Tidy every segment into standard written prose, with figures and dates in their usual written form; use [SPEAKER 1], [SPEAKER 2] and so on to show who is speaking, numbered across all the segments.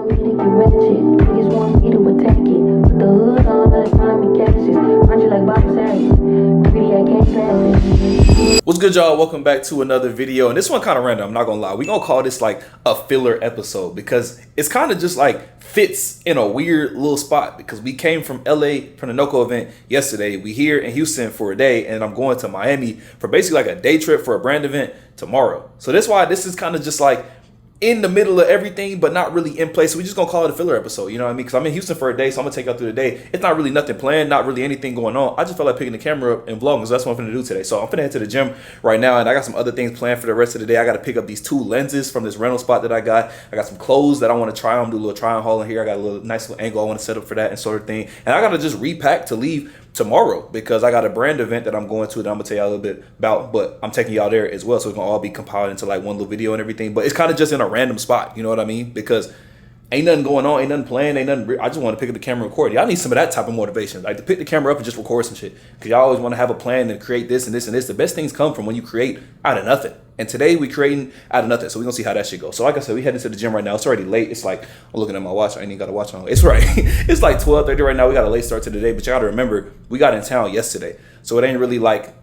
[SPEAKER 1] want me to get ratchet. Niggas want me to attack it. Put the hood on, let it find me catches. Aren't you like Bob Saget? Greedy, I can't pass it.
[SPEAKER 2] What's good, y'all? Welcome back to another video. And this one kind of random, I'm not gonna lie. We're gonna call this like a filler episode because it's kind of just like fits in a weird little spot because we came from LA from the NOCO event yesterday. We here in Houston for a day, and I'm going to Miami for basically like a day trip for a brand event tomorrow. So that's why this is kind of just like in the middle of everything, but not really in place. So we just gonna call it a filler episode, you know what I mean? Because I'm in Houston for a day, so I'm gonna take y'all through the day. It's not really nothing planned, not really anything going on. I just felt like picking the camera up and vlogging, so that's what I'm gonna do today. So I'm gonna head to the gym right now, and I got some other things planned for the rest of the day. I gotta pick up these 2 lenses from this rental spot that I got. I got some clothes that I wanna try on, do a little try on haul in here. I got a little nice little angle I wanna set up for that and sort of thing. And I gotta just repack to leave tomorrow because I got a brand event that I'm going to that I'm gonna tell y'all a little bit about, but I'm taking y'all there as well, so it's gonna all be compiled into like one little video and everything. But it's kind of just in a random spot, you know what I mean? Because ain't nothing going on, ain't nothing planned, ain't nothing. I just want to pick up the camera and record. Y'all need some of that type of motivation, like to pick the camera up and just record some shit. Because y'all always want to have a plan and create this and this and this. The best things come from when you create out of nothing. And today we creating out of nothing. So we're gonna see how that shit goes. So like I said, we heading to the gym right now. It's already late. It's like, I'm looking at my watch. I ain't even got a watch on. It's right. It's like 12:30 right now. We got a late start to the day, but y'all gotta remember, we got in town yesterday. So it ain't really like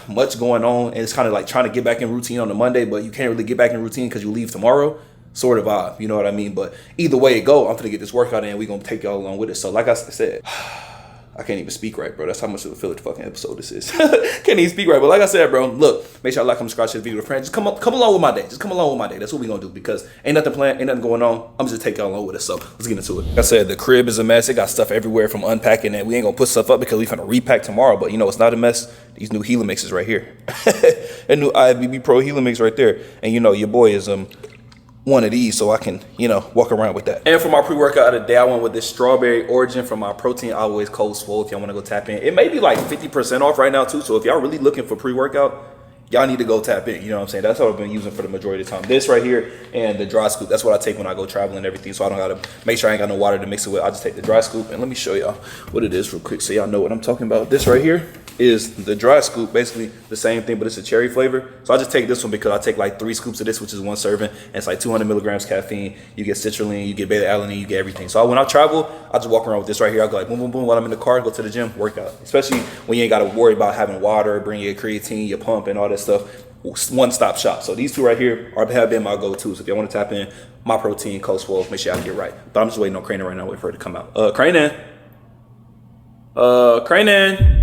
[SPEAKER 2] much going on. And it's kind of like trying to get back in routine on the Monday, but you can't really get back in routine because you leave tomorrow. Sort of vibe, you know what I mean? But either way it go, I'm gonna get this workout in and we're gonna take y'all along with it. So like I said, I can't even speak right, bro. That's how much of a filler fucking episode this is. Can't even speak right. But like I said, bro, look, make sure y'all like, comment, subscribe, share the video with friends. Just come along with my day. Just come along with my day. That's what we gonna do because ain't nothing planned, ain't nothing going on. I'm just take y'all along with it. So let's get into it. Like I said, the crib is a mess. It got stuff everywhere from unpacking, and we ain't gonna put stuff up because we finna repack tomorrow. But you know, it's not a mess. These new Helix right here. That new IFBB Pro Helix right there. And you know, your boy is one of these so I can, you know, walk around with that. And for my pre-workout of the day, I went with this strawberry origin from my Protein Always Cold Swole. If y'all want to go tap in, it may be like 50% off right now too. So if y'all really looking for pre-workout, y'all need to go tap in. You know what I'm saying? That's what I've been using for the majority of the time. This right here and the dry scoop. That's what I take when I go traveling and everything. So I don't gotta make sure I ain't got no water to mix it with. I just take the dry scoop, and let me show y'all what it is real quick so y'all know what I'm talking about. This right here is the dry scoop, basically the same thing, but it's a cherry flavor. So I just take this one because I take like 3 scoops of this, which is 1 serving, and it's like 200 milligrams caffeine. You get citrulline, you get beta-alanine, you get everything. So when I travel, I just walk around with this right here. I go like boom, boom, boom while I'm in the car, go to the gym, work out. Especially when you ain't got to worry about having water, bring your creatine, your pump, and all that stuff. One-stop shop. So these 2 right here have been my go-tos. If y'all want to tap in, my protein, Cold Swole, make sure y'all get right. But I'm just waiting on Cranen right now, wait for her to come out. Cranen. Cranen.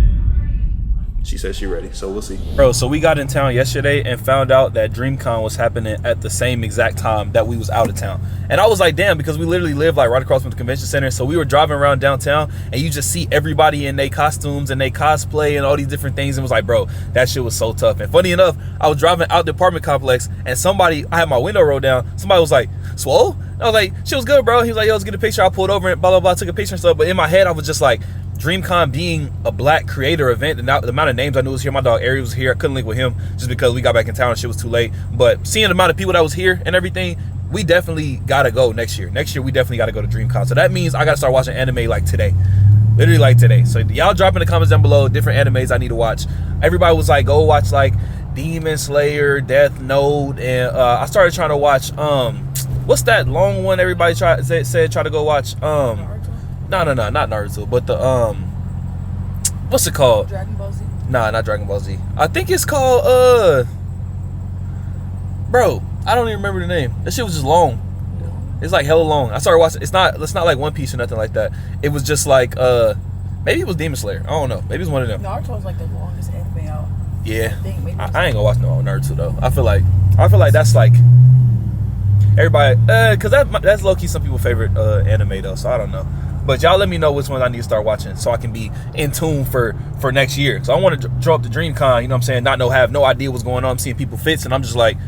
[SPEAKER 2] She said she ready, so we'll see. Bro, so we got in town yesterday and found out that DreamCon was happening at the same exact time that we was out of town. And I was like, damn, because we literally live like right across from the convention center. So we were driving around downtown and you just see everybody in their costumes and they cosplay and all these different things. And was like, bro, that shit was so tough. And funny enough, I was driving out the apartment complex and I had my window rolled down. Somebody was like, swole? I was like, shit was good, bro. He was like, yo, let's get a picture. I pulled over and blah, blah, blah, took a picture and stuff. But in my head, I was just like, DreamCon being a black creator event, and the amount of names I knew was here. My dog Ari was here. I couldn't link with him just because we got back in town and shit was too late. But seeing the amount of people that was here and everything, we definitely gotta go next year. Next year, we definitely gotta go to DreamCon. So that means I gotta start watching anime like today. Literally like today. So y'all drop in the comments down below different animes I need to watch. Everybody was like, go watch like Demon Slayer, Death Note, and I started trying to watch what's that long one everybody said try to go watch? No, not Naruto, but the what's it called?
[SPEAKER 3] Dragon Ball Z?
[SPEAKER 2] Nah, not Dragon Ball Z. I think it's called bro, I don't even remember the name. That shit was just long. It's like hella long. I started watching. It's not like One Piece or nothing like that. It was just like maybe it was Demon Slayer. I don't know. Maybe it's one of them.
[SPEAKER 3] Naruto's like the longest anime out.
[SPEAKER 2] Yeah. I ain't gonna watch no Naruto though. I feel like that's like everybody cause that's low-key some people's favorite anime though, so I don't know. But y'all let me know which ones I need to start watching so I can be in tune for next year. So I want to draw up the DreamCon, you know what I'm saying? Have no idea what's going on. I'm seeing people fits and I'm just like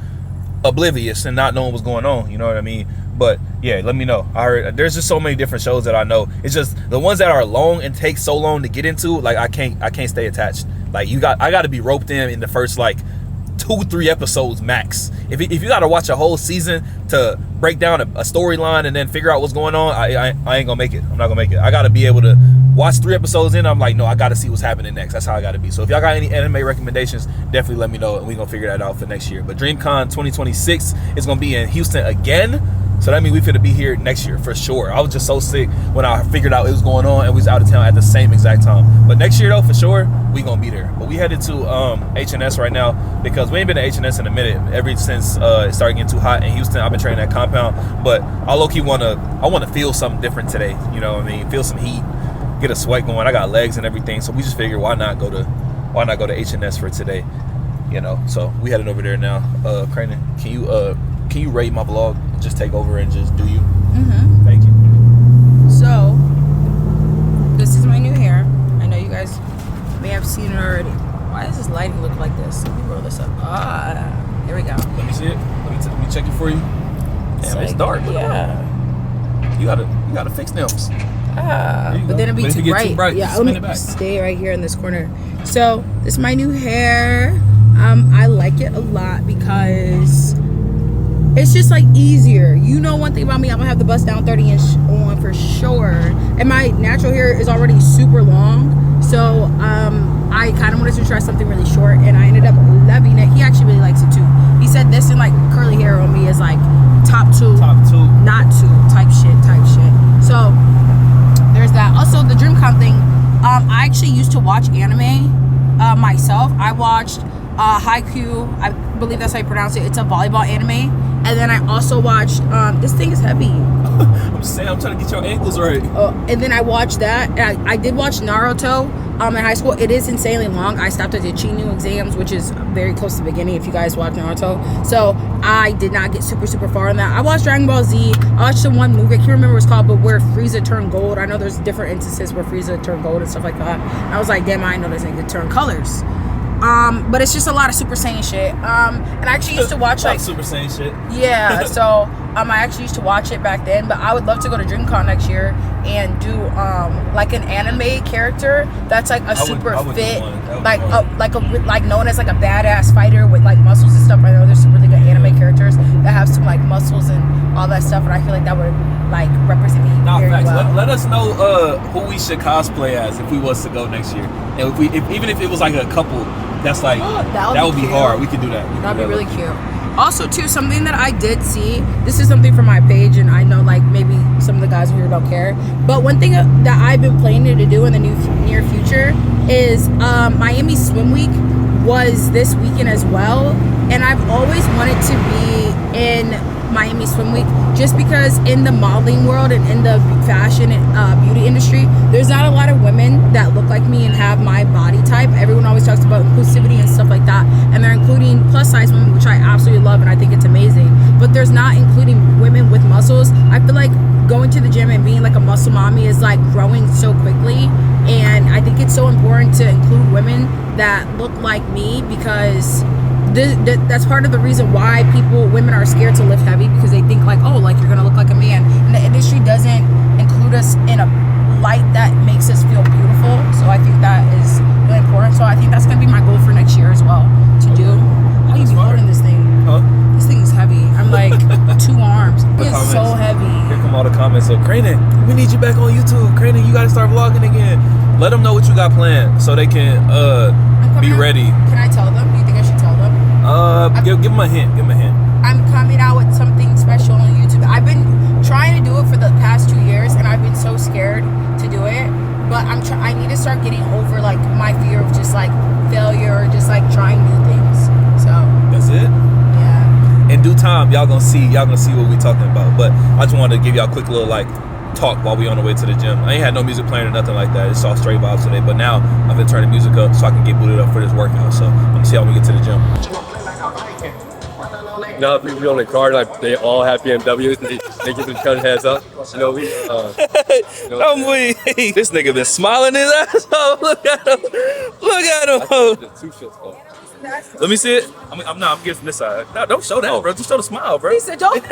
[SPEAKER 2] oblivious and not knowing what's going on, you know what I mean? But yeah, let me know. I heard there's just so many different shows that I know. It's just the ones that are long and take so long to get into, like I can't stay attached. Like I gotta be roped in the first like 2-3 episodes max. If you gotta watch a whole season to break down a storyline and then figure out what's going on, I ain't gonna make it. I'm not gonna make it. I gotta be able to watch 3 episodes in. I'm like, no, I gotta see what's happening next. That's how I gotta be. So if y'all got any anime recommendations, definitely let me know and we gonna figure that out for next year. But DreamCon 2026 is gonna be in Houston again. So that means we finna be here next year for sure. I was just so sick when I figured out it was going on and we was out of town at the same exact time. But next year though, for sure, we gonna be there. But we headed to H&S right now because we ain't been to H&S in a minute. Ever since it started getting too hot in Houston, I've been training at Compound. But I low-key I wanna feel something different today. You know what I mean? Feel some heat, get a sweat going. I got legs and everything. So we just figured why not go to H&S for today? You know, so we headed over there now. Cranen, can you rate my vlog? Just take over and just do you.
[SPEAKER 3] Mm-hmm.
[SPEAKER 2] Thank you.
[SPEAKER 3] So, this is my new hair. I know you guys may have seen it already. Why does this lighting look like this? Let me roll this up. Here we go.
[SPEAKER 2] Let me see it. Let me check it for you. Damn, it's dark.
[SPEAKER 3] Yeah.
[SPEAKER 2] You gotta fix them.
[SPEAKER 3] But then it'd be too bright. Yeah, let me stay right here in this corner. So, this is my new hair. I like it a lot because it's just like easier. You know, one thing about me, I'm gonna have the bust down 30-inch on for sure. And my natural hair is already super long. So I kind of wanted to try something really short and I ended up loving it. He actually really likes it too. He said this and like curly hair on me is like top two, not two type shit. So there's that. Also the DreamCon thing, I actually used to watch anime myself. I watched Haikyuu, I believe that's how you pronounce it. It's a volleyball anime. And then I also watched, this thing is heavy.
[SPEAKER 2] I'm saying, I'm trying to get your ankles right.
[SPEAKER 3] And then I watched that. And I did watch Naruto in high school. It is insanely long. I stopped at the Chinu exams, which is very close to the beginning if you guys watch Naruto. So I did not get super far in that. I watched Dragon Ball Z. I watched the one movie, I can't remember what it's called, but where Frieza turned gold. I know there's different instances where Frieza turned gold and stuff like that. And I was like, damn, I didn't know this nigga turn colors. But it's just a lot of Super Saiyan shit. And I actually used to watch like
[SPEAKER 2] Super Saiyan shit.
[SPEAKER 3] Yeah, so I actually used to watch it back then, but I would love to go to DreamCon next year and do like an anime character that's like a super fit, like known as like a badass fighter with like muscles and stuff. I know there's some really good anime characters that have some like muscles and all that stuff, and I feel like that would like represent me very well.
[SPEAKER 2] Let us know who we should cosplay as if we was to go next year, and even if it was like a couple. That's like that would be hard. We could do that.
[SPEAKER 3] That'd be really cute. Also, too, something that I did see. This is something from my page, and I know like maybe some of the guys here don't care. But one thing that I've been planning to do in the near future is Miami Swim Week was this weekend as well, and I've always wanted to be in Miami Swim Week just because in the modeling world and in the fashion and beauty industry, there's not a lot of women that look like me and have my body type. Everyone always talks about inclusivity and stuff like that, and they're including plus size women, which I absolutely love and I think it's amazing, but there's not including women with muscles. I feel like going to the gym and being like a muscle mommy is like growing so quickly, and I think it's so important to include women that look like me because that's part of the reason why women are scared to lift heavy, because they think like, oh, like you're gonna look like a man, and the industry doesn't include us in a light that makes us feel beautiful. So I think that is really important. So I think that's gonna be my goal for next year as well to do. How you be holding this thing?
[SPEAKER 2] Huh?
[SPEAKER 3] This thing is heavy. I'm like 2 arms. It's so heavy.
[SPEAKER 2] Here come all the comments. So Cranen, we need you back on YouTube. Cranen, you gotta start vlogging again. Let them know what you got planned so they can be ready.
[SPEAKER 3] Can I tell them? Do you think I should tell them?
[SPEAKER 2] Give them a hint.
[SPEAKER 3] I'm coming out with something special on YouTube. I've been trying to do it for the past 2 years, and I've been so scared to do it. But I need to start getting over like my fear of just like failure, or just like trying new things. So
[SPEAKER 2] that's it.
[SPEAKER 3] Yeah.
[SPEAKER 2] In due time, y'all gonna see what we talking about. But I just wanted to give y'all a quick little like talk while we on the way to the gym. I ain't had no music playing or nothing like that. It's all straight vibes today. But now I've been turning music up so I can get booted up for this workout. So I'm gonna see how we get to the gym.
[SPEAKER 4] Now people on the car, like they all have BMWs, and they give each other heads up. You know,
[SPEAKER 2] I'm weak. This nigga been smiling his ass off. Look at him. Let me see it. I'm getting from this side. No, don't show that, bro. Just show the smile, bro.
[SPEAKER 3] He said, "Don't."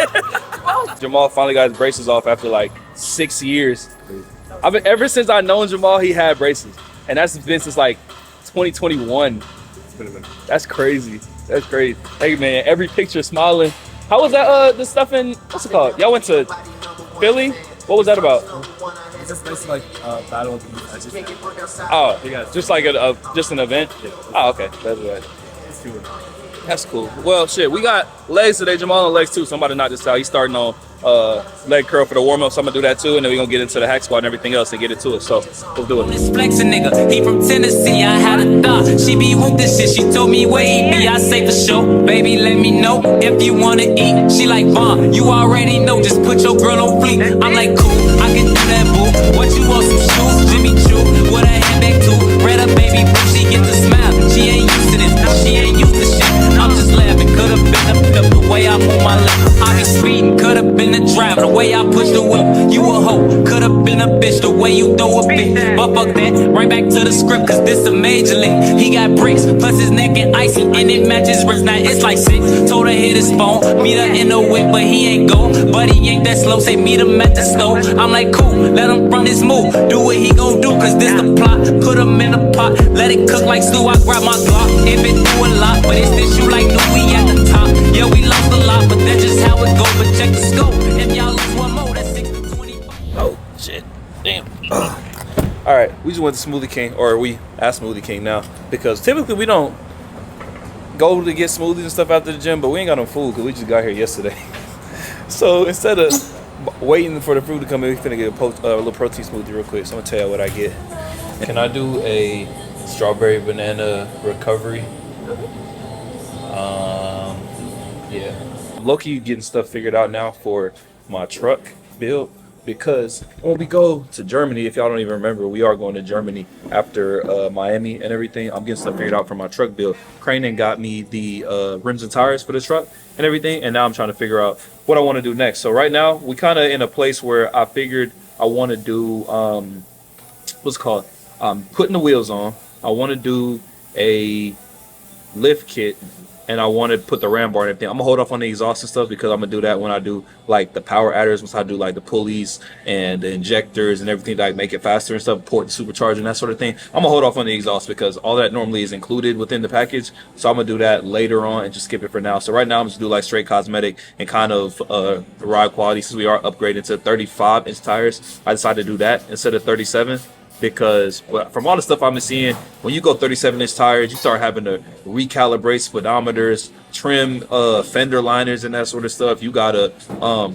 [SPEAKER 2] Jamal finally got his braces off after like 6 years. Ever since I known Jamal, he had braces, and that's been since like 2021. That's crazy. That's crazy. Hey man, every picture smiling. How was that? The stuff in what's it called? Y'all went to Philly. What was that about?
[SPEAKER 4] It's just basically like battle of the
[SPEAKER 2] Oh, yeah, just like just an event. Oh, okay, that's right. That's cool. Well, shit, we got legs today. Jamal on legs too. Somebody knocked this out. He's starting on leg curl for the warm up. So I'm gonna do that too, and then we're gonna get into the hack squat and everything else and get into it. So let's do it.
[SPEAKER 5] This flexing nigga, he from Tennessee. I had a thought, she be with this shit. She told me where he be. I say for sure, baby, let me know if you wanna eat. She like, Vaughn, you already know. Just put your girl on fleek. I'm like, cool, I can do that, boo. What you want, some shoes? Jimmy Choo with a handbag too. Red up, baby, boo. She get the smile. She ain't used to this. She ain't used to shit. I'm just laughing. Could've been a pimp the way I move my lips. I be speeding. Could've been the driver the way I push the whip. You a hoe. Could've been a bitch the way you throw a bitch. But fuck that. Right back to the script, cause this a major league. He got bricks, plus his neck and icy, and it matches wrist. Now it's like 6. Told her hit his phone, meet her in the whip, but he ain't go. But he ain't that slow, say meet him at the store. I'm like, cool, let him run his move. Do what he gon' do, cause this the plot. Put him in a pot, let it cook like stew. I grab my Glock, if it do a lot, but it's this you like, no, we at the top. Yeah, we lost a lot, but that's just how it go. But check the scope, if y'all lose one more, that's 6 to 25.
[SPEAKER 2] Oh shit, damn. All right, we just went to Smoothie King, or we at Smoothie King now, because typically we don't go to get smoothies and stuff after the gym, but we ain't got no food because we just got here yesterday. So instead of waiting for the food to come in, we finna get a little protein smoothie real quick. So I'm gonna tell you what I get. Can I do a strawberry banana recovery? Yeah. Low-key getting stuff figured out now for my truck build, because when we go to Germany, if y'all don't even remember, we are going to Germany after Miami and everything. I'm getting stuff figured out for my truck build. Crane got me the rims and tires for the truck and everything, and now I'm trying to figure out what I want to do next. So right now we kind of in a place where I figured I want to do what's it called, putting the wheels on. I want to do a lift kit, and I want to put the ram bar and everything. I'm gonna hold off on the exhaust and stuff because I'm gonna do that when I do like the power adders, once I do like the pulleys and the injectors and everything to like make it faster and stuff, port supercharger and that sort of thing. I'm gonna hold off on the exhaust because all that normally is included within the package. So I'm gonna do that later on and just skip it for now. So right now I'm just do like straight cosmetic and kind of the ride quality, since we are upgraded to 35-inch tires. I decided to do that instead of 37. Because from all the stuff I've been seeing, when you go 37-inch tires, you start having to recalibrate speedometers, trim fender liners and that sort of stuff. You gotta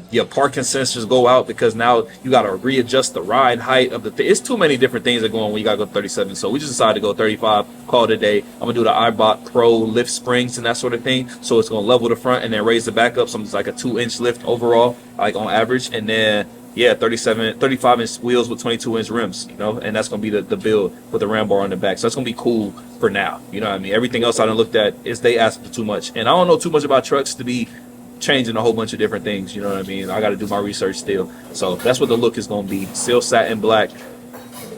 [SPEAKER 2] your parking sensors go out because now you gotta readjust the ride height of the it's too many different things that go on when you gotta go 37. So we just decided to go 35, call it a day. I'm gonna do the iBot Pro lift springs and that sort of thing, so it's gonna level the front and then raise the back up, so it's like a 2-inch lift overall, like on average. And then yeah, 35-inch wheels with 22-inch rims, you know, and that's going to be the build with the ram bar on the back. So that's going to be cool for now, you know what I mean? Everything else I done looked at is they asked for too much. And I don't know too much about trucks to be changing a whole bunch of different things, you know what I mean? I got to do my research still. So that's what the look is going to be. Steel satin black,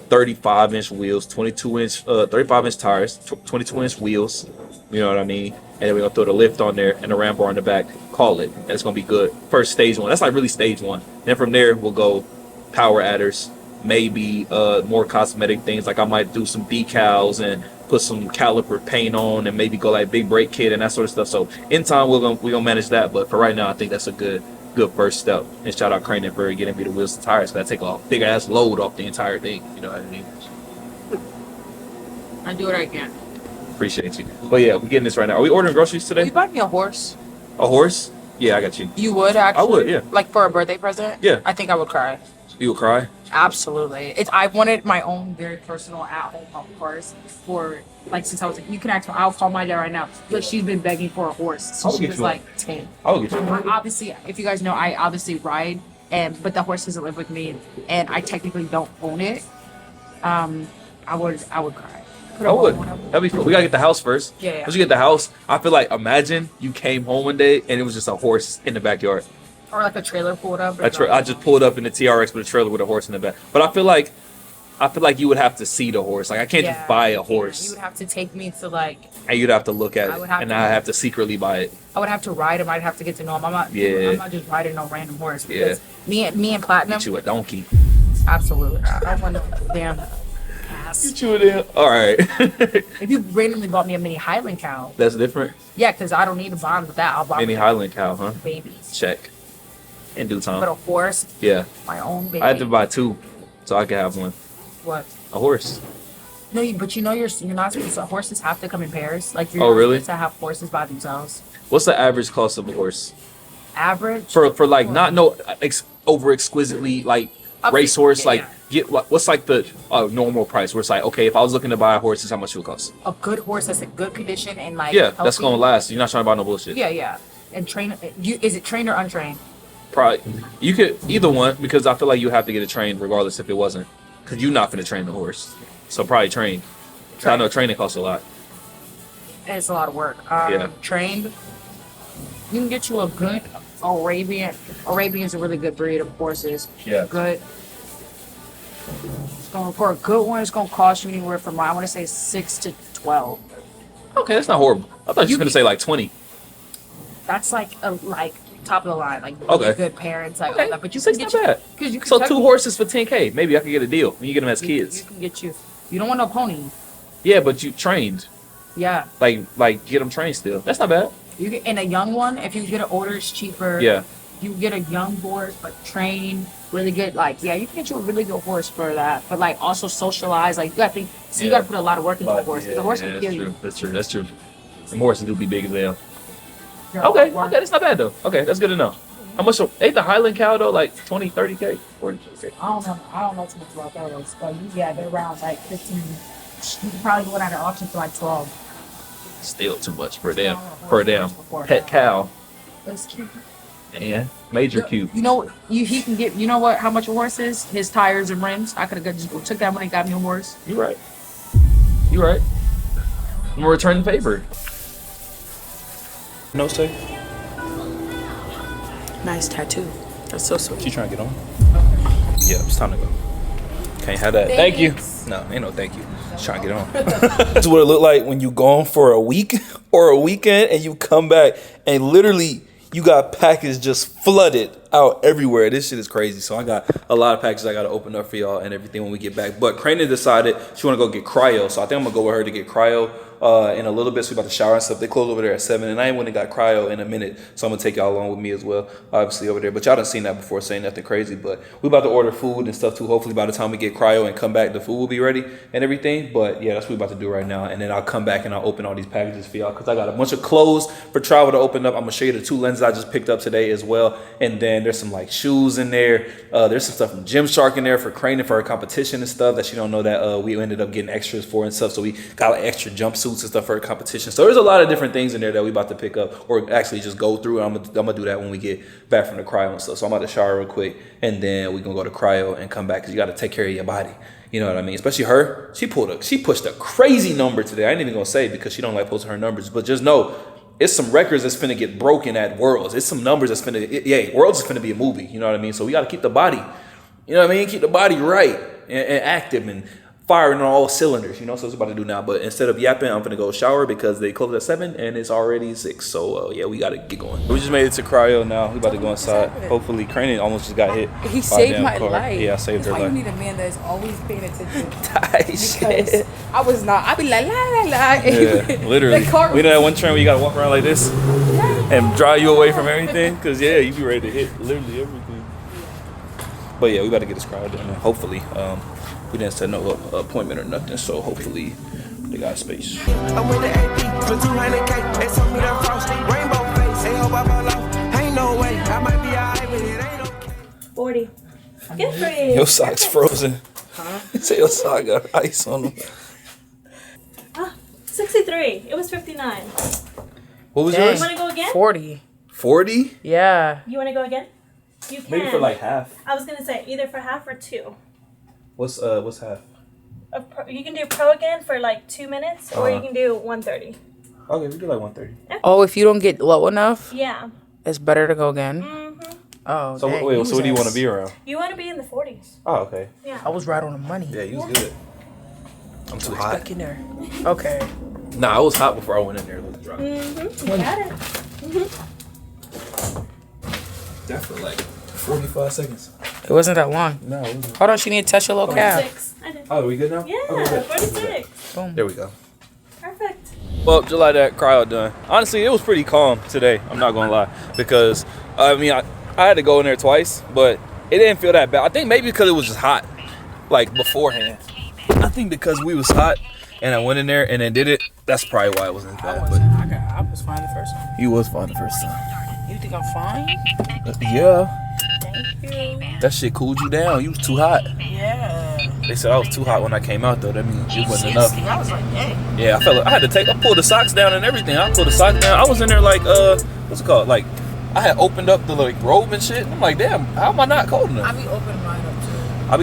[SPEAKER 2] 35-inch wheels, 35-inch tires, 22-inch wheels, you know what I mean? And then we're going to throw the lift on there and the ram bar on the back, call it. And it's going to be good. First stage one. That's like really stage one. Then from there, we'll go power adders, maybe more cosmetic things. Like I might do some decals and put some caliper paint on and maybe go like big brake kit and that sort of stuff. So in time, we're gonna manage that. But for right now, I think that's a good first step. And shout out Crane for getting me the wheels and tires. Because I take a big ass load off the entire thing. You know what I mean?
[SPEAKER 3] I do what I can.
[SPEAKER 2] Appreciate you. But yeah, we're getting this right now. Are we ordering groceries today?
[SPEAKER 3] Will you buy me a horse?
[SPEAKER 2] A horse? Yeah, I got you.
[SPEAKER 3] You would actually?
[SPEAKER 2] I would, yeah.
[SPEAKER 3] Like for a birthday present?
[SPEAKER 2] Yeah.
[SPEAKER 3] I think I would cry.
[SPEAKER 2] You would cry?
[SPEAKER 3] Absolutely. I wanted my own very personal at-home horse for, like, since I was, you can ask me, I'll call my dad right now, but she's been begging for a horse since she was like 10.
[SPEAKER 2] I will get you one.
[SPEAKER 3] Obviously, if you guys know, I obviously ride, but the horse doesn't live with me, and I technically don't own it. I would cry.
[SPEAKER 2] I would. That'd be cool. We gotta get the house first.
[SPEAKER 3] Yeah.
[SPEAKER 2] Once you get the house, I feel like, imagine you came home one day and it was just a horse in the backyard.
[SPEAKER 3] Or like a trailer pulled up.
[SPEAKER 2] I just pulled up in the TRX with a trailer with a horse in the back. But I feel like you would have to see the horse. Like I can't just buy a horse.
[SPEAKER 3] You would have to take me to like.
[SPEAKER 2] And you'd have to look at it, and I have to secretly buy it.
[SPEAKER 3] I would have to ride him. I'd have to get to know him. I'm not just riding no random horse.
[SPEAKER 2] Yeah.
[SPEAKER 3] Me and Platinum.
[SPEAKER 2] Get you a donkey.
[SPEAKER 3] Absolutely. I want a damn ass.
[SPEAKER 2] Get you a damn. All right.
[SPEAKER 3] If you randomly bought me a mini Highland cow.
[SPEAKER 2] That's different.
[SPEAKER 3] Yeah, because I don't need to bond with that. I'll buy
[SPEAKER 2] mini Highland cow, huh?
[SPEAKER 3] Babies.
[SPEAKER 2] Check. In due time.
[SPEAKER 3] But a horse.
[SPEAKER 2] Yeah.
[SPEAKER 3] My own baby.
[SPEAKER 2] I had to buy 2, so I could have one.
[SPEAKER 3] What?
[SPEAKER 2] A horse.
[SPEAKER 3] No, but you know you're not supposed to. Horses have to come in pairs. Like you're
[SPEAKER 2] not
[SPEAKER 3] supposed to have horses by themselves.
[SPEAKER 2] What's the average cost of a horse?
[SPEAKER 3] average
[SPEAKER 2] for like not no over exquisitely like racehorse. Like what's like the normal price? Where it's like, okay, if I was looking to buy a horse, this is how much it would cost.
[SPEAKER 3] A good horse that's in good condition and like
[SPEAKER 2] yeah,
[SPEAKER 3] healthy.
[SPEAKER 2] That's gonna last. You're not trying to buy no bullshit.
[SPEAKER 3] Yeah. And is it trained or untrained?
[SPEAKER 2] Probably you could either one, because I feel like you have to get it trained regardless if it wasn't, because you're not gonna train the horse. So probably trained. I know training costs a lot.
[SPEAKER 3] It's a lot of work. Trained, you can get you a good Arabian. Arabian's a really good breed of horses.
[SPEAKER 2] Yeah.
[SPEAKER 3] Good. For a good one, it's gonna cost you anywhere from, I want to say, 6 to 12.
[SPEAKER 2] Okay, that's not horrible. I thought you were gonna say like 20.
[SPEAKER 3] That's like top of the line, like really good parents, like
[SPEAKER 2] okay.
[SPEAKER 3] all that. But you
[SPEAKER 2] can
[SPEAKER 3] get
[SPEAKER 2] not bad.
[SPEAKER 3] Because you can
[SPEAKER 2] so 2 horses for 10K. Maybe I could get a deal when you get them as kids.
[SPEAKER 3] You can get you. You don't want no pony.
[SPEAKER 2] Yeah, but you trained.
[SPEAKER 3] Yeah.
[SPEAKER 2] Like get them trained still. That's not bad.
[SPEAKER 3] You get in a young one. If you get an older, it's cheaper.
[SPEAKER 2] Yeah.
[SPEAKER 3] You get a young horse, but trained really good. Like, yeah, you can get you a really good horse for that. But like also socialize. Like you got to think. So you got to put a lot of work into the horse. The horse can kill you.
[SPEAKER 2] That's true. The horses do be big as hell. Okay, that's not bad though. Okay, that's good to know. How much ain't the Highland cow though? Like 20, 30K, 40K.
[SPEAKER 3] I don't know too much about those, but they're around like 15. You can probably go out at auction for like 12.
[SPEAKER 2] Still too much for a damn pet cow.
[SPEAKER 3] That's cute.
[SPEAKER 2] Yeah, major cute.
[SPEAKER 3] You know he can get. You know what? How much a horse is? His tires and rims. I could have just took that money and got me a horse.
[SPEAKER 2] You right. I'm gonna return the favor. No say.
[SPEAKER 3] Nice tattoo. That's so sweet.
[SPEAKER 2] She trying to get on? Yeah, it's time to go. Can't have that. Thank you. No, ain't no thank you. Just trying to get on. That's what it look like when you gone for a week or a weekend and you come back and literally you got packages just flooded out everywhere. This shit is crazy. So I got a lot of packages I got to open up for y'all and everything when we get back. But Crane decided she want to go get cryo. So I think I'm going to go with her to get cryo in a little bit. So we about to shower and stuff. They close over there at 7. And I ain't went and got cryo in a minute. So I'm going to take y'all along with me as well, obviously over there. But y'all done seen that before, saying nothing crazy. But we about to order food and stuff too. Hopefully by the time we get cryo and come back, the food will be ready and everything. But yeah, that's what we about to do right now. And then I'll come back and I'll open all these packages for y'all because I got a bunch of clothes for travel to open up. I'm going to show you the 2 lenses I just picked up today as well. And then there's some like shoes in there. There's some stuff from Gymshark in there for Crane for her competition and stuff that she don't know that we ended up getting extras for and stuff. So we got like extra jumpsuits and stuff for her competition. So there's a lot of different things in there that we about to pick up or actually just go through. I'm gonna do that when we get back from the cryo and stuff. So I'm about to shower real quick and then we're gonna go to cryo and come back because you got to take care of your body. You know what I mean? Especially her. She pushed a crazy number today. I ain't even gonna say because she don't like posting her numbers, but just know it's some records that's finna get broken at Worlds. It's some numbers that's finna, Worlds is finna be a movie. You know what I mean? So we got to keep the body, you know what I mean? Keep the body right and active and firing on all cylinders, you know? So it's about to do now. But instead of yapping, I'm finna go shower because they close at 7 and it's already 6. So yeah, we got to get going. We just made it to cryo now. We about to go inside. Hopefully, Crane almost just got hit.
[SPEAKER 3] He saved my life.
[SPEAKER 2] Yeah, I saved her life.
[SPEAKER 3] You need a man that is always paying attention.
[SPEAKER 2] Shit.
[SPEAKER 3] I was not. I'd be like, la, la, la.
[SPEAKER 2] Yeah, literally. We know that one train where you got to walk around like this and draw you away from everything because, yeah, you be ready to hit literally everything. But, yeah, we about to get this crowd done. Hopefully, we didn't set no appointment or nothing, so hopefully they got space.
[SPEAKER 6] I'm with the AP for 200K. They told me that frost, rainbow face. Ain't hope I fall off. Ain't no way. I might be alright, but it ain't okay.
[SPEAKER 7] 40. Good for you.
[SPEAKER 2] Your sock's frozen. Huh? Say your sock got ice on them.
[SPEAKER 7] 63. It was 59.
[SPEAKER 2] What was
[SPEAKER 7] You
[SPEAKER 2] yours?
[SPEAKER 7] want to go again?
[SPEAKER 3] 40.
[SPEAKER 2] 40?
[SPEAKER 3] Yeah.
[SPEAKER 7] You want to go again? You can.
[SPEAKER 2] Maybe for like half.
[SPEAKER 7] I was gonna say either for half or 2.
[SPEAKER 2] What's half?
[SPEAKER 7] You can do pro again for like 2 minutes, or you can do 130.
[SPEAKER 2] Okay, we do like 130.
[SPEAKER 3] Oh, if you don't get low enough,
[SPEAKER 7] Yeah.
[SPEAKER 3] it's better to go again.
[SPEAKER 7] Mm-hmm.
[SPEAKER 3] Oh,
[SPEAKER 2] So
[SPEAKER 3] dang,
[SPEAKER 2] wait, so what do you want to be around?
[SPEAKER 7] You want to be in the 40s.
[SPEAKER 2] Oh, okay.
[SPEAKER 7] Yeah.
[SPEAKER 3] I was right on the money.
[SPEAKER 2] Yeah, you was good. I'm too hot.
[SPEAKER 3] Back in there. Okay.
[SPEAKER 2] Nah, I was hot before I went in there. It was dry.
[SPEAKER 7] Mm-hmm. You got it.
[SPEAKER 2] That for like 45 seconds.
[SPEAKER 3] It wasn't that long.
[SPEAKER 2] No, it wasn't.
[SPEAKER 3] Hold on, she need to touch your little calf.
[SPEAKER 7] 46. I did.
[SPEAKER 2] Oh, are we good now?
[SPEAKER 7] Yeah,
[SPEAKER 2] Okay,
[SPEAKER 7] 46.
[SPEAKER 3] Boom.
[SPEAKER 2] there we go.
[SPEAKER 7] Perfect.
[SPEAKER 2] Well, just like that, cryo done. Honestly, it was pretty calm today. I'm not gonna lie, because I mean, I had to go in there twice, but it didn't feel that bad. I think maybe because it was just hot, like beforehand. I think because we was hot and I went in there and then did it. That's probably why it wasn't bad. But
[SPEAKER 3] I was fine the first time.
[SPEAKER 2] you was fine the first time.
[SPEAKER 3] You think I'm fine?
[SPEAKER 2] Yeah.
[SPEAKER 3] Thank you.
[SPEAKER 2] That shit cooled you down. You was too hot.
[SPEAKER 3] Yeah.
[SPEAKER 2] They said I was too hot when I came out though. That means it wasn't enough.
[SPEAKER 3] I was like, hey.
[SPEAKER 2] Yeah, I had to I pulled the socks down and everything. I pulled the socks down. I was in there like what's it called? Like I had opened up the like robe and shit. I'm like, damn, how am I not cold enough?
[SPEAKER 3] I be opening mine up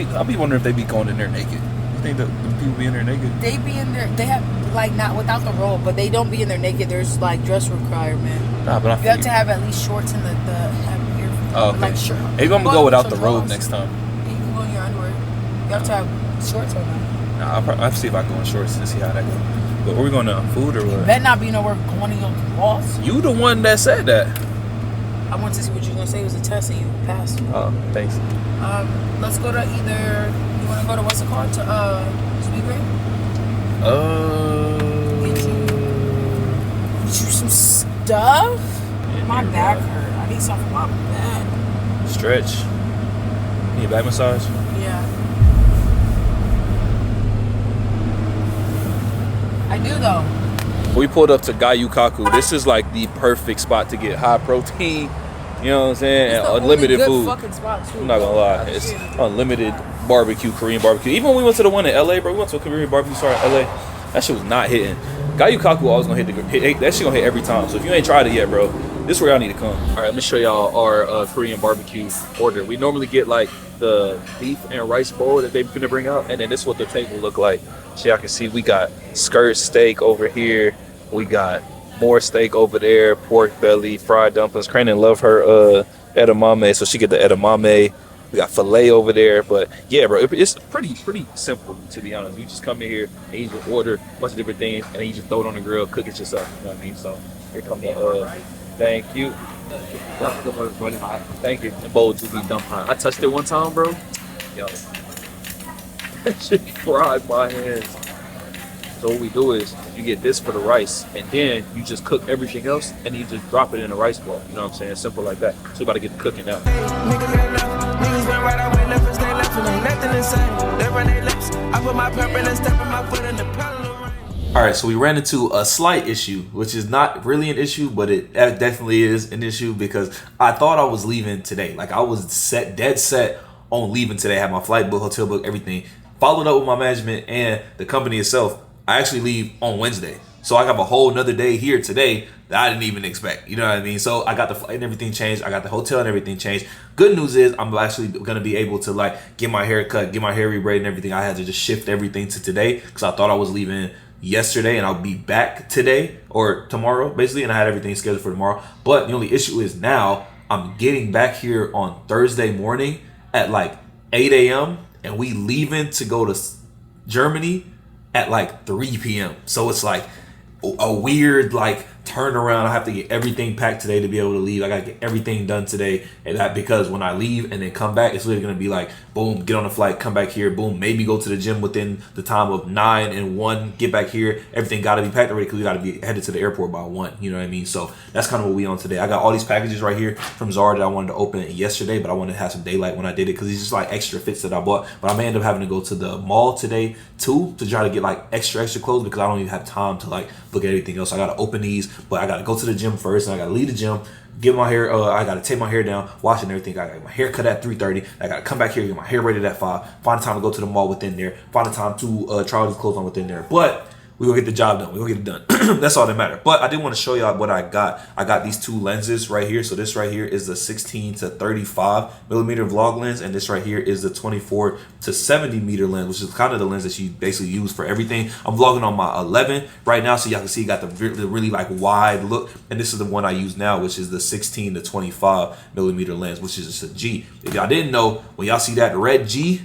[SPEAKER 3] too.
[SPEAKER 2] I be wondering if they be going in there naked. You think the people be in there naked?
[SPEAKER 3] They be in there. They have like not without the robe, but they don't be in there naked. There's like dress requirement.
[SPEAKER 2] Nah, but
[SPEAKER 3] you have to have at least shorts in the have your
[SPEAKER 2] okay.
[SPEAKER 3] like shirt.
[SPEAKER 2] Maybe I'm gonna go without the robe next time.
[SPEAKER 3] You can go in your underwear. You have to have shorts on that.
[SPEAKER 2] Nah, I'll have to see if I go in shorts and see how that goes. But where we going now? Food or what?
[SPEAKER 3] Better not be nowhere going in your walls.
[SPEAKER 2] You the one that said that.
[SPEAKER 3] I wanted to see what you were gonna say. It was a test and you passed.
[SPEAKER 2] Oh, thanks.
[SPEAKER 3] Let's go to either. You wanna go to what's it called? To Sweet Green? Get you some stuff. My back hurt. I need something for my back.
[SPEAKER 2] Stretch. Need a back massage?
[SPEAKER 3] Yeah. I do though.
[SPEAKER 2] We pulled up to Gayukaku. This is like the perfect spot to get high protein, you know what I'm saying, and unlimited food.
[SPEAKER 3] Fucking spot too,
[SPEAKER 2] I'm not gonna lie, it's unlimited barbecue, Korean barbecue. Even when we went to the one in LA, bro, we went to a Korean barbecue store in LA. That shit was not hitting. Gayukaku always gonna hit that shit gonna hit every time. So if you ain't tried it yet, bro, this is where y'all need to come. All right, let me show y'all our Korean barbecue order. We normally get like the beef and rice bowl that they're gonna bring out, and then this is what the table look like. So y'all can see we got skirt steak over here. We got more steak over there, pork belly, fried dumplings. Cranen love her edamame, so she get the edamame. We got filet over there, but yeah, bro, it's pretty simple, to be honest. You just come in here and you just order a bunch of different things, and then you just throw it on the grill, cook it yourself. You know what I mean? So here comes the thank you. Thank you. The bowl to be dump hot. I touched it one time, bro. Yo, that shit fried my hands. So what we do is you get this for the rice, and then you just cook everything else, and you just drop it in the rice bowl. You know what I'm saying? Simple like that. So you about to get the cooking now.
[SPEAKER 6] Niggas went right, I went left and stay left, and ain't nothing to say. They run their lips. I put my pepper and step in my foot in the pedal.
[SPEAKER 2] All right, so we ran into a slight issue, which is not really an issue, but it definitely is an issue because I thought I was leaving today. Like I was dead set on leaving today. I had my flight book, hotel book, everything. Followed up with my management and the company itself. I actually leave on Wednesday. So I have a whole nother day here today that I didn't even expect. You know what I mean? So I got the flight and everything changed. I got the hotel and everything changed. Good news is I'm actually going to be able to like get my hair cut, get my hair rebraided and everything. I had to just shift everything to today because I thought I was leaving yesterday and I'll be back today or tomorrow basically, and I had everything scheduled for tomorrow. But the only issue is now I'm getting back here on Thursday morning at like 8 a.m. and we leaving to go to Germany at like 3 p.m. So it's like a weird like turnaround. I have to get everything packed today to be able to leave. I gotta get everything done today, and that because when I leave and then come back, it's literally gonna be like boom, get on the flight, come back here, boom, maybe go to the gym within the time of 9 and 1, get back here. Everything gotta be packed already because we gotta be headed to the airport by 1. You know what I mean? So that's kind of what we on today. I got all these packages right here from Zara that I wanted to open yesterday, but I wanted to have some daylight when I did it because it's just like extra fits that I bought. But I may end up having to go to the mall today too to try to get like extra clothes because I don't even have time to like look at anything else. I gotta open these, but I gotta go to the gym first, and I gotta leave the gym, get my hair. I gotta take my hair down, wash it and everything. I got my hair cut at 3:30. I gotta come back here, get my hair braided at 5. Find time to go to the mall within there. Find the time to try all these clothes on within there. But we gonna get the job done. We gonna get it done. That's all that matters. But I did want to show y'all what I got. I got these two lenses right here. So this right here is the 16 to 35 millimeter vlog lens, and this right here is the 24 to 70 meter lens, which is kind of the lens that you basically use for everything. I'm vlogging on my 11 right now, so y'all can see got the really like wide look, and this is the one I use now, which is the 16 to 25 millimeter lens, which is just a G. If y'all didn't know, when y'all see that red G,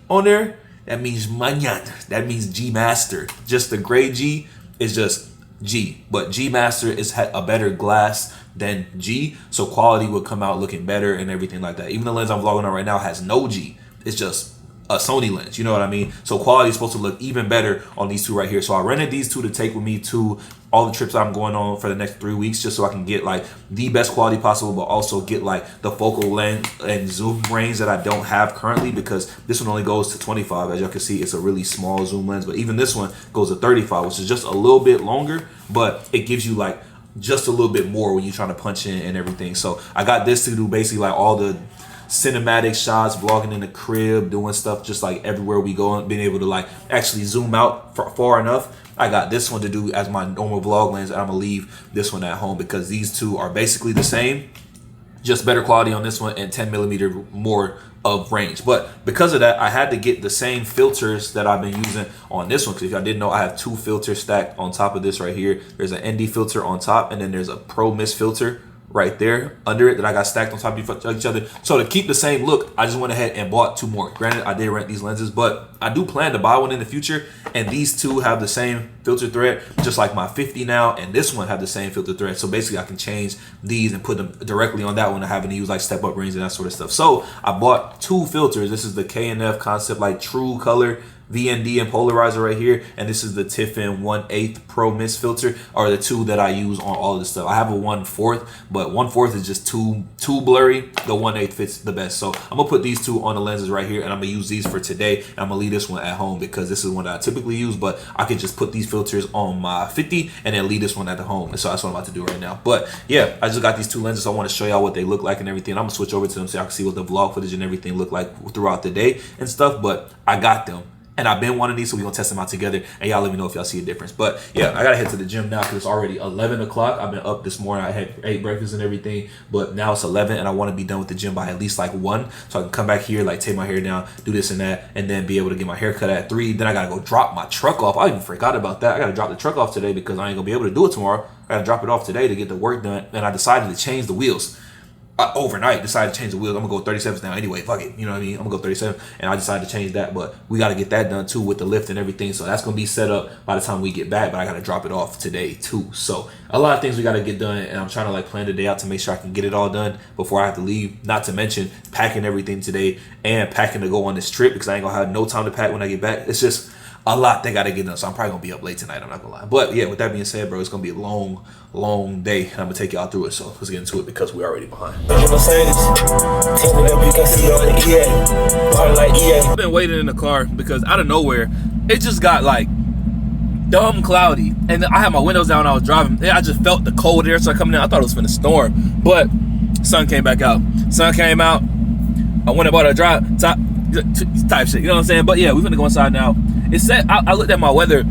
[SPEAKER 2] on there, that means mañana. That means G Master. Just the gray G is just G. But G Master is a better glass than G. So quality would come out looking better and everything like that. Even the lens I'm vlogging on right now has no G. It's just a Sony lens. You know what I mean? So quality is supposed to look even better on these two right here. So I rented these two to take with me to all the trips I'm going on for the next 3 weeks, just so I can get like the best quality possible, but also get like the focal length and zoom range that I don't have currently, because this one only goes to 25. As y'all can see, it's a really small zoom lens, but even this one goes to 35, which is just a little bit longer, but it gives you like just a little bit more when you're trying to punch in and everything. So I got this to do basically like all the cinematic shots, vlogging in the crib, doing stuff just like everywhere we go, and being able to like actually zoom out far enough. I got this one to do as my normal vlog lens, and I'm gonna leave this one at home because these two are basically the same, just better quality on this one and 10mm more of range. But because of that, I had to get the same filters that I've been using on this one, because if y'all didn't know, I have 2 filters stacked on top of this right here. There's an ND filter on top, and then there's a Pro Mist filter right there under it that I got stacked on top of each other. So to keep the same look, I just went ahead and bought 2 more. Granted, I did rent these lenses, but I do plan to buy one in the future, and these 2 have the same filter thread, just like my 50 now, and this one have the same filter thread. So basically I can change these and put them directly on that one, having to use like step up rings and that sort of stuff. So I bought 2 filters. This is the K&F Concept Light True Color VND and polarizer right here, and this is the Tiffin 1/8 Pro Mist filter, are the 2 that I use on all of this stuff. I have a 1/4, but 1/4 is just too blurry. The 1/8 fits the best. So I'm gonna put these 2 on the lenses right here, and I'm gonna use these for today, and I'm gonna leave this one at home because this is one that I typically use, but I can just put these filters on my 50 and then leave this one at the home. And so that's what I'm about to do right now. But yeah, I just got these 2 lenses. So I want to show y'all what they look like and everything. I'm gonna switch over to them so y'all can see what the vlog footage and everything look like throughout the day and stuff. But I got them, and I've been wanting these, so we're gonna test them out together, and y'all let me know if y'all see a difference. But yeah, I gotta head to the gym now because it's already 11 o'clock. I've been up this morning. I ate breakfast and everything, but now it's 11, and I want to be done with the gym by at least like 1, so I can come back here, like take my hair down, do this and that, and then be able to get my hair cut at 3. Then I gotta go drop my truck off. I even forgot about that. I gotta drop the truck off today because I ain't gonna be able to do it tomorrow. I gotta drop it off today to get the work done, and I decided to change the wheels. Overnight decided to change the wheels. I'm gonna go 37s now anyway, fuck it, you know what I mean? I'm gonna go 37, and I decided to change that, but we got to get that done too with the lift and everything. So that's gonna be set up by the time we get back, but I got to drop it off today too. So a lot of things we got to get done, and I'm trying to like plan the day out to make sure I can get it all done before I have to leave. Not to mention packing everything today and packing to go on this trip, because I ain't gonna have no time to pack when I get back. It's just a lot that got to get done, so I'm probably gonna be up late tonight, I'm not gonna lie. But yeah, with that being said, bro, it's gonna be a long day, and I'm gonna take y'all through it. So let's get into it because we're already behind. I've been waiting in the car because out of nowhere it just got like dumb cloudy, and I had my windows down when I was driving, and I just felt the cold air start coming in. I thought it was finna storm, but sun came back out. Sun came out. I went about a drive type shit, you know what I'm saying? But yeah, we're gonna go inside now. It said, I looked at my weather,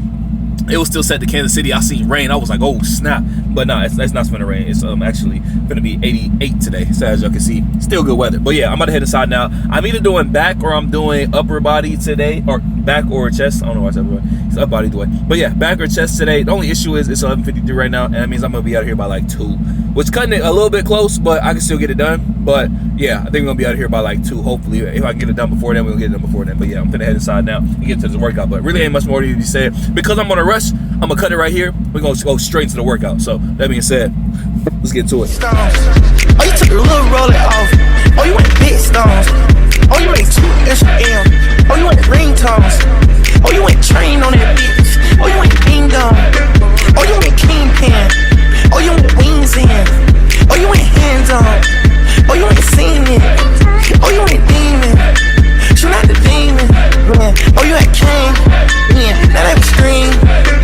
[SPEAKER 2] it was still set to Kansas City. I seen rain. I was like, oh snap. But no, it's not gonna rain. It's actually gonna be 88 today. So as y'all can see, still good weather. But yeah, I'm about to head inside now. I'm either doing back or I'm doing upper body today, or back or chest. I don't know why I said that. It's upper body the way. But yeah, back or chest today. The only issue is it's 11:53 right now, and that means I'm gonna be out of here by like 2, which cutting it a little bit close, but I can still get it done. But yeah, I think we're gonna be out of here by like 2. Hopefully, if I can get it done before then, we'll get it done before then. But yeah, I'm gonna head inside now and get to the workout. But really ain't much more to be said because I'm on a rush. I'm gonna cut it right here. We're gonna go straight into the workout. So that being said, let's get to it.
[SPEAKER 6] Oh, you took a little roller off. Oh, you went big stones. Oh, you made 2 extra M. Oh, you went ringtones. Oh, you went train on that bitch. Oh, you went ding dong. Oh, you went kingpin. Oh, you went wings in. Oh, you went hands on. Oh, you went singing. Oh, you went demon. Shoot out the demon. Man. Oh, you had king. Yeah, now that was string.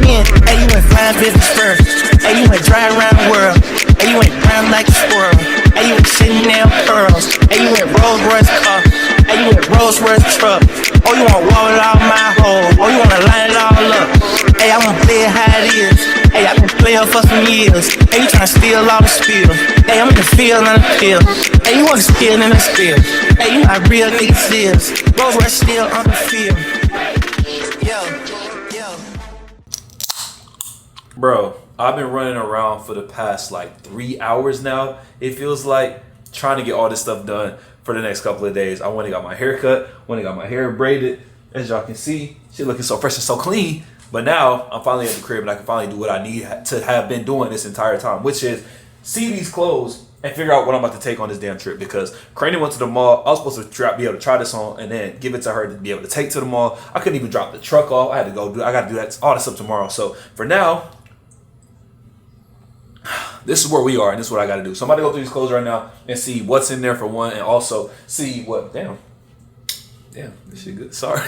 [SPEAKER 6] Yeah, hey, you went flying business first. Hey, you went drive around the world. Hey, you went brown like a squirrel. Hey, you went Chanel pearls. Hey, you went Rolls Royce car. Hey, you went Rolls Royce truck. Oh, you wanna wall it all my hole. Oh, you wanna line it all up. Hey, I wanna play it how it is. Hey, I've been playing for some years. Hey, you tryna steal all the spill. Hey, I'm in the field and the field. Hey, you wanna steal in the spill. Hey, you my real niggas is. Rolls Royce still on the field. Yo.
[SPEAKER 2] Bro, I've been running around for the past like 3 hours now. It feels like trying to get all this stuff done for the next couple of days. I went and got my hair cut, went and got my hair braided. As y'all can see, she's looking so fresh and so clean. But now I'm finally at the crib and I can finally do what I need to have been doing this entire time, which is see these clothes and figure out what I'm about to take on this damn trip. Because Crane went to the mall. I was supposed to be able to try this on and then give it to her to be able to take to the mall. I couldn't even drop the truck off. I got to do that, all this stuff tomorrow. So for now, this is where we are, and this is what I got to do. So I'm about to go through these clothes right now and see what's in there for one, and also see what, damn, Damn, this shit good. Sorry.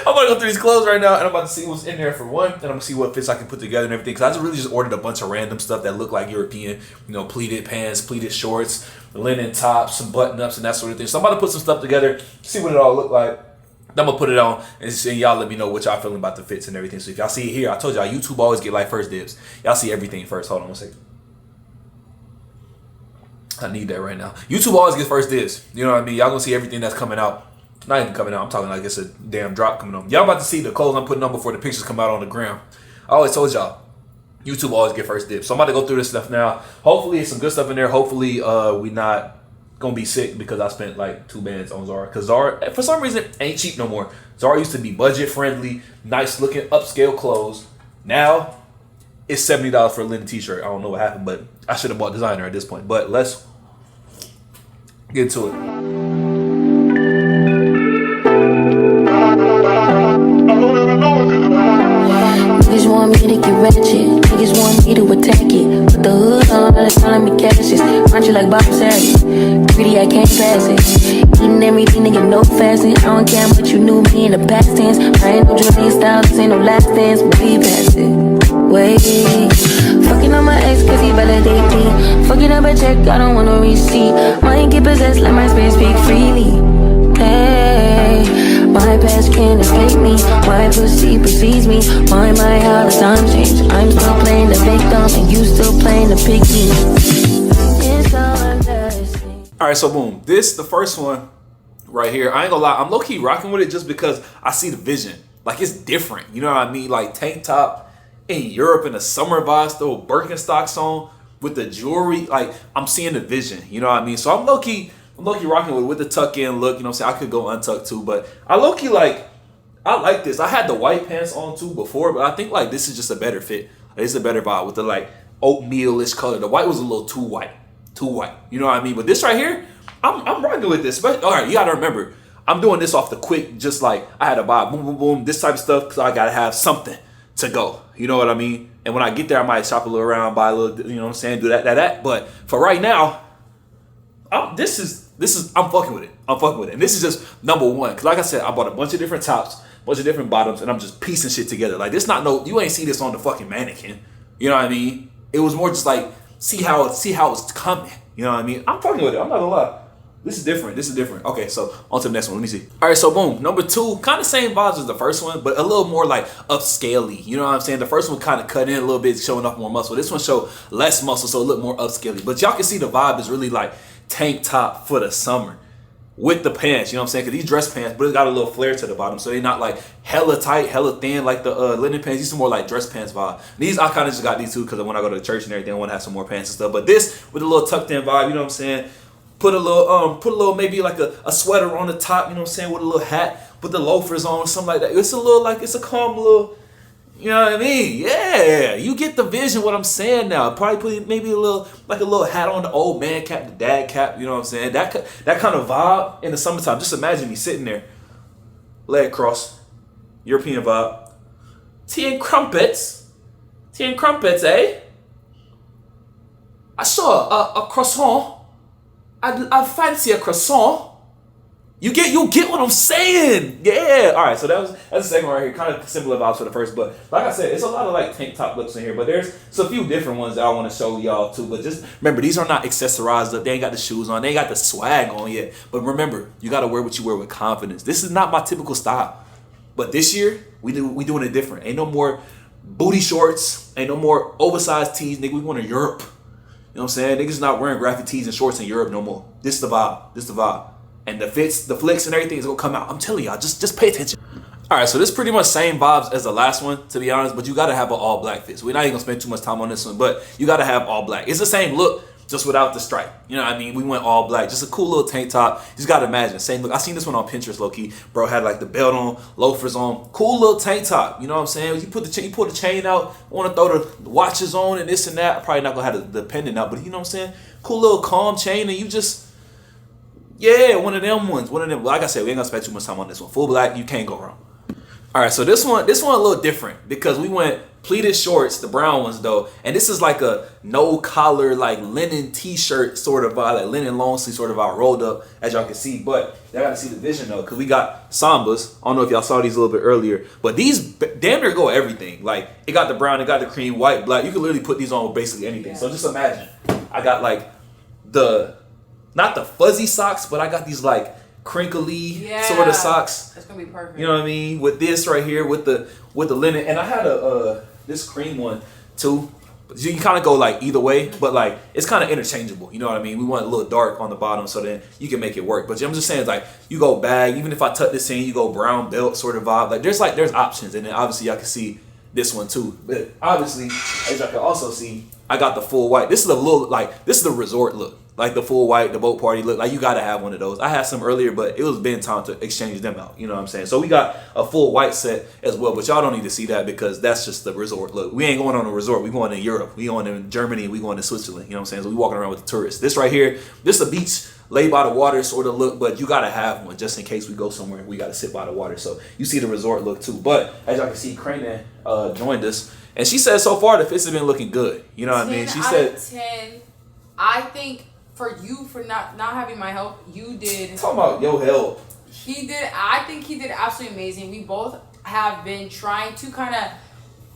[SPEAKER 2] I'm gonna go through these clothes right now, and I'm about to see what's in there for one, and I'm gonna see what fits I can put together and everything. Because I just really just ordered a bunch of random stuff that look like European, you know, pleated pants, pleated shorts, linen tops, some button ups, and that sort of thing. So I'm about to put some stuff together, see what it all look like. Then I'm gonna put it on, and y'all let me know what y'all feeling about the fits and everything. So if y'all see it here, I told y'all YouTube always get like first dibs. Y'all see everything first. Hold on 1 second. I need that right now. YouTube always gets first dibs. You know what I mean? Y'all gonna see everything that's coming out. Not even coming out. I'm talking like it's a damn drop coming on. Y'all about to see the clothes I'm putting on before the pictures come out on the gram. I always told y'all, YouTube always get first dibs. So I'm about to go through this stuff now. Hopefully it's some good stuff in there. Hopefully we not gonna be sick because I spent like 2 bands on Zara. Because Zara, for some reason, ain't cheap no more. Zara used to be budget friendly, nice looking, upscale clothes. Now it's $70 for a linen t-shirt. I don't know what happened, but I should have bought designer at this point. But let's get into it.
[SPEAKER 1] Niggas want me to get ratchet. Niggas want me to attack it. Put the hood on all the time, me cashes. Aren't you like Bob Saget? Greedy, I can't pass it. Eating everything, nigga, no fasting. I don't care what you knew me in the past tense. I ain't no Julian Styles, this ain't no last dance. Way past it. Wait. Fucking on my ex cause he validating. Fucking up a check, I don't want no receipt. Mind get possessed, let my space speak freely. Hey, my past can't escape me. My pussy precedes me. Why my how the times change? I'm still playing the victim and you still playing the picky. It's all embarrassing.
[SPEAKER 2] Alright, so boom. This, the first one right here. I ain't gonna lie, I'm low-key rocking with it just because I see the vision. Like, it's different. You know what I mean? Like, tank top in Europe in the summer vibes, throw Birkenstocks on with the jewelry. Like, I'm seeing the vision. You know what I mean? So I'm low-key rocking with the tuck-in look. You know what I'm saying? I could go untucked too, but I low-key I like this. I had the white pants on too before, but I think like this is just a better fit. It's a better vibe with the like oatmeal-ish color. The white was a little too white. You know what I mean? But this right here, I'm rocking with this. But all right, you gotta remember, I'm doing this off the quick, just like I had to buy boom, boom, boom, this type of stuff because I gotta have something to go. You know what I mean? And when I get there, I might shop a little around, buy a little, you know what I'm saying, do that. But for right now, I'm fucking with it. And this is just number one. Because like I said, I bought a bunch of different tops, bunch of different bottoms, and I'm just piecing shit together. Like, this you ain't see this on the fucking mannequin. You know what I mean? It was more just like, see how it's coming. You know what I mean? I'm fucking with it. I'm not gonna lie. This is different. Okay, so on to the next one. Let me see. All right, so boom. Number two, kind of same vibes as the first one, but a little more like upscale-y. You know what I'm saying? The first one kind of cut in a little bit, showing off more muscle. This one showed less muscle, so it looked more upscale-y. But y'all can see the vibe is really like tank top for the summer with the pants. You know what I'm saying? Because these dress pants, but it got a little flare to the bottom, so they're not like hella tight, hella thin like the linen pants. These are more like dress pants vibe. These, I kind of just got these two because when I go to church and everything, I want to have some more pants and stuff. But this with a little tucked in vibe, you know what I'm saying? Put a little maybe like a sweater on the top, you know what I'm saying, with a little hat, put the loafers on or something like that. It's a little like, it's a calm little, you know what I mean? Yeah, you get the vision what I'm saying now. Probably put maybe a little hat on, the old man cap, the dad cap, you know what I'm saying? That kind of vibe in the summertime. Just imagine me sitting there, leg cross, European vibe. Tea and crumpets, eh? I saw a croissant. I fancy a croissant. You get what I'm saying? Yeah. All right. So that's the second one right here. Kind of similar vibes for the first, but like I said, it's a lot of like tank top looks in here. But there's a few different ones that I want to show y'all too. But just remember, these are not accessorized up. They ain't got the shoes on. They ain't got the swag on yet. But remember, you got to wear what you wear with confidence. This is not my typical style. But this year we doing it different. Ain't no more booty shorts. Ain't no more oversized tees. Nigga, we going to Europe. You know what I'm saying? Niggas not wearing graphic tees and shorts in Europe no more. This is the vibe. And the fits, the flicks and everything is gonna come out. I'm telling y'all, just pay attention. All right, so this pretty much same vibes as the last one, to be honest, but you gotta have an all black fit. So we're not even gonna spend too much time on this one, but you gotta have all black. It's the same look, just without the stripe. You know what I mean? We went all black, just a cool little tank top. You just gotta imagine, same look. I seen this one on Pinterest, low-key. Bro had like the belt on, loafers on, cool little tank top. You know what I'm saying? You pull the chain out, wanna throw the watches on and this and that. I'm probably not gonna have the pendant out, but you know what I'm saying? Cool little calm chain, and you just, yeah, one of them ones. Like I said, we ain't gonna spend too much time on this one. Full black, you can't go wrong. All right, so this one a little different because we went pleated shorts, the brown ones though, and this is like a no collar, like linen t-shirt sort of vibe, like linen long sleeve sort of vibe, rolled up as y'all can see. But y'all gotta see the vision though, because we got Sambas. I don't know if y'all saw these a little bit earlier, but these damn near go everything. Like it got the brown, it got the cream, white, black. You can literally put these on with basically anything. Yeah. So just imagine, I got like not the fuzzy socks, but I got these like crinkly sort of socks.
[SPEAKER 3] That's gonna be perfect.
[SPEAKER 2] You know what I mean? With this right here, with the linen, and I had this cream one too. You can kind of go like either way, but like it's kind of interchangeable. You know what I mean? We want a little dark on the bottom, so then you can make it work. But I'm just saying, like you go bag, even if I tuck this in, you go brown belt sort of vibe. Like there's options, and then obviously y'all can see this one too. But obviously, as y'all can also see, I got the full white. This is this is the resort look. Like the full white, the boat party look. Like you gotta have one of those. I had some earlier, but it was been time to exchange them out. You know what I'm saying? So we got a full white set as well, but y'all don't need to see that because that's just the resort look. We ain't going on a resort. We going to Europe. We going to Germany. We going to Switzerland. You know what I'm saying? So we walking around with the tourists. This right here, this is a beach, lay by the water sort of look, but you gotta have one just in case we go somewhere. We gotta sit by the water. So you see the resort look too. But as y'all can see, Crane joined us, and she said so far the fits have been looking good. You know what I mean? She said
[SPEAKER 3] 10. I think. For you, for not having my help, you did.
[SPEAKER 2] Talking about your help.
[SPEAKER 3] He did. I think he did absolutely amazing. We both have been trying to kind of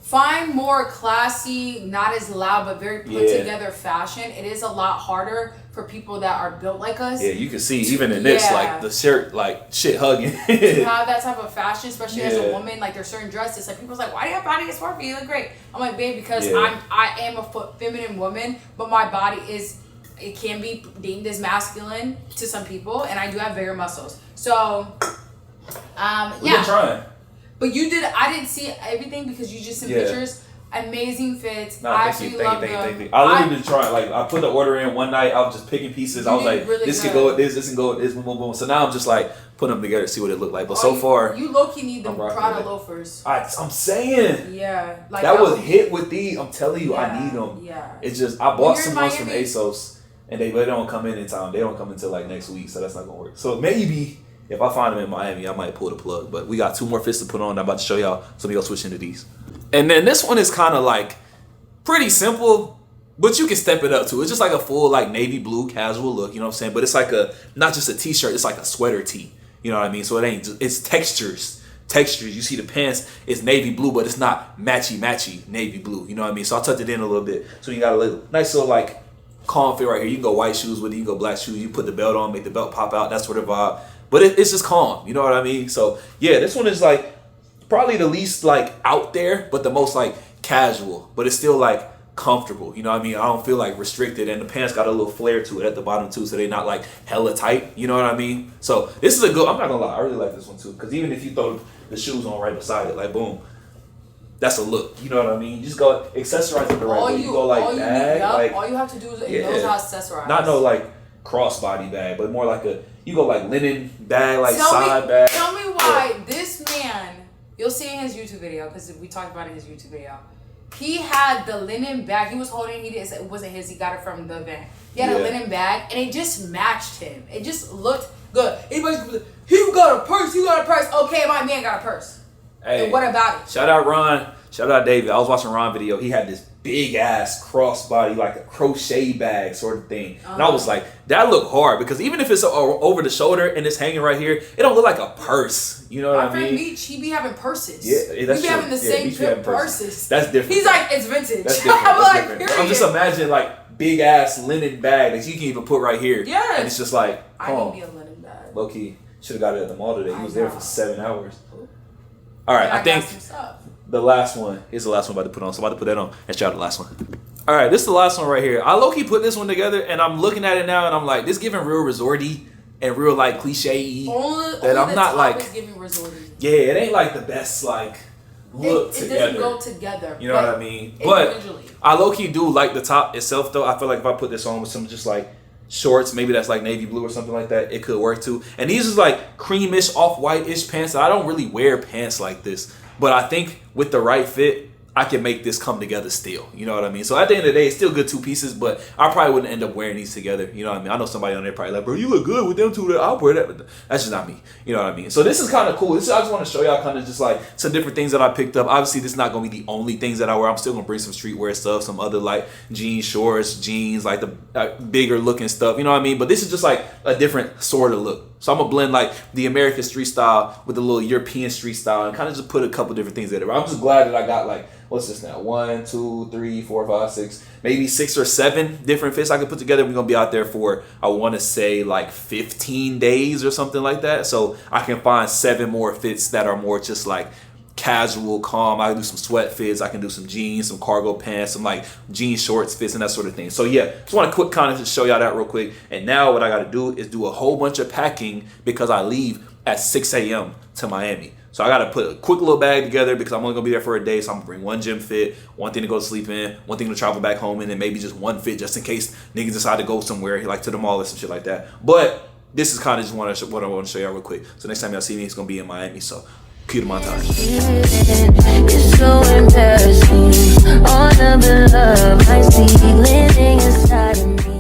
[SPEAKER 3] find more classy, not as loud, but very put together fashion. It is a lot harder for people that are built like us.
[SPEAKER 2] Yeah, you can see even in this, like the shirt, like shit hugging.
[SPEAKER 3] To have that type of fashion, especially as a woman, like there's certain dresses. Like people's like, why do you have body as Sparky? You look great. I'm like, babe, because I am a feminine woman, but my body is. It can be deemed as masculine to some people, and I do have bigger muscles. So,
[SPEAKER 2] We've been trying.
[SPEAKER 3] But you did. I didn't see everything because you just sent pictures. Amazing fits. Thank you.
[SPEAKER 2] I literally been trying. Like I put the order in one night. I was just picking pieces. I was like, really this can go with this. This can go with this. Boom, boom, boom. So now I'm just like putting them together to see what it looked like. But so far,
[SPEAKER 3] you low key need the Prada loafers.
[SPEAKER 2] I'm saying.
[SPEAKER 3] Yeah. Like
[SPEAKER 2] that was hit with these. I'm telling you, I need them.
[SPEAKER 3] Yeah.
[SPEAKER 2] It's just I bought some ones from ASOS. And they don't come in time. They don't come until like next week, so that's not gonna work. So maybe if I find them in Miami, I might pull the plug. But we got 2 more fits to put on. I'm about to show y'all. So we go switch into these. And then this one is kind of like pretty simple, but you can step it up to. It's just like a full like navy blue casual look. You know what I'm saying? But it's like not just a t-shirt. It's like a sweater tee. You know what I mean? So it ain't. It's textures. You see the pants. It's navy blue, but it's not matchy navy blue. You know what I mean? So I tucked it in a little bit. So you got a nice little like. Calm fit right here. You can go white shoes with it. You can go black shoes. You put the belt on, make the belt pop out. That sort of vibe. But it's just calm. You know what I mean? So yeah, this one is like probably the least like out there, but the most like casual. But it's still like comfortable. You know what I mean? I don't feel like restricted, and the pants got a little flare to it at the bottom too, so they're not like hella tight. You know what I mean? So this is a good. I'm not gonna lie. I really like this one too, because even if you throw the shoes on right beside it, like boom. That's a look, you know what I mean? You just go accessorize it the right way. You go like bag, like
[SPEAKER 3] all you have to do is knows how to accessorize.
[SPEAKER 2] Not no like crossbody bag, but more like you go like linen bag, like side bag.
[SPEAKER 3] Tell me why this man, you'll see in his YouTube video, because we talked about it in his YouTube video. He had the linen bag. He was holding it wasn't his. He got it from the event. He had a linen bag, and it just matched him. It just looked good. Anybody's like, he got a purse. Okay, my man got a purse.
[SPEAKER 2] Hey,
[SPEAKER 3] and what about it?
[SPEAKER 2] Shout out Ron. Shout out David. I was watching Ron video. He had this big ass crossbody, like a crochet bag sort of thing. And I was like, that look hard, because even if it's over the shoulder and it's hanging right here, it don't look like a purse. You know what I mean?
[SPEAKER 3] My friend Beach, he be having purses.
[SPEAKER 2] Yeah, that's
[SPEAKER 3] true. He be having the same purses.
[SPEAKER 2] That's different.
[SPEAKER 3] He's like, it's vintage.
[SPEAKER 2] That's different. I'm just imagining like big ass linen bag that you can even put right here.
[SPEAKER 3] Yeah.
[SPEAKER 2] And it's just like,
[SPEAKER 3] I need me a linen bag.
[SPEAKER 2] Low key, should have got it at the mall today. He was there for 7 hours. All right, I think the last one is the last one I'm about to put on. So I'm about to put that on and show out the last one. All right, this is the last one right here. I low-key put this one together, and I'm looking at it now, and I'm like, this giving real resorty and real like cliche-y.
[SPEAKER 3] That I'm not like giving resorty.
[SPEAKER 2] Yeah, it ain't like the best like look together.
[SPEAKER 3] It doesn't go together.
[SPEAKER 2] You know what I mean? But I low-key do like the top itself, though. I feel like if I put this on with some just like shorts, maybe that's like navy blue or something like that, it could work too. And these is like creamish, off-white-ish pants. I don't really wear pants like this, but I think with the right fit, I can make this come together still. You know what I mean? So at the end of the day, it's still good two pieces, but I probably wouldn't end up wearing these together. You know what I mean? I know somebody on there probably like, bro, you look good with them two. I'll wear that. But that's just not me. You know what I mean? So this is kind of cool. I just want to show y'all kind of just like some different things that I picked up. Obviously, this is not going to be the only things that I wear. I'm still going to bring some streetwear stuff, some other like jean shorts, jeans, like the bigger looking stuff. You know what I mean? But this is just like a different sort of look. So I'm going to blend like the American street style with the little European street style and kind of just put a couple different things in it. I'm just glad that I got like, what's this now? 1, 2, 3, 4, 5, 6, maybe 6 or 7 different fits I could put together. We're going to be out there for, I want to say like 15 days or something like that. So I can find 7 more fits that are more just like casual, calm. I can do some sweat fits. I can do some jeans, some cargo pants, some like jean shorts fits and that sort of thing. So yeah, just want to quick kind of just show y'all that real quick. And now what I got to do is do a whole bunch of packing because I leave at 6 a.m. to Miami. So I got to put a quick little bag together because I'm only going to be there for a day. So I'm going to bring one gym fit, one thing to go to sleep in, one thing to travel back home in, and maybe just one fit just in case niggas decide to go somewhere like to the mall or some shit like that. But this is kind of just what I want to show y'all real quick. So next time y'all see me, it's going to be in Miami. So cue the montage.
[SPEAKER 1] It's so embarrassing. All of the love I see living inside of me.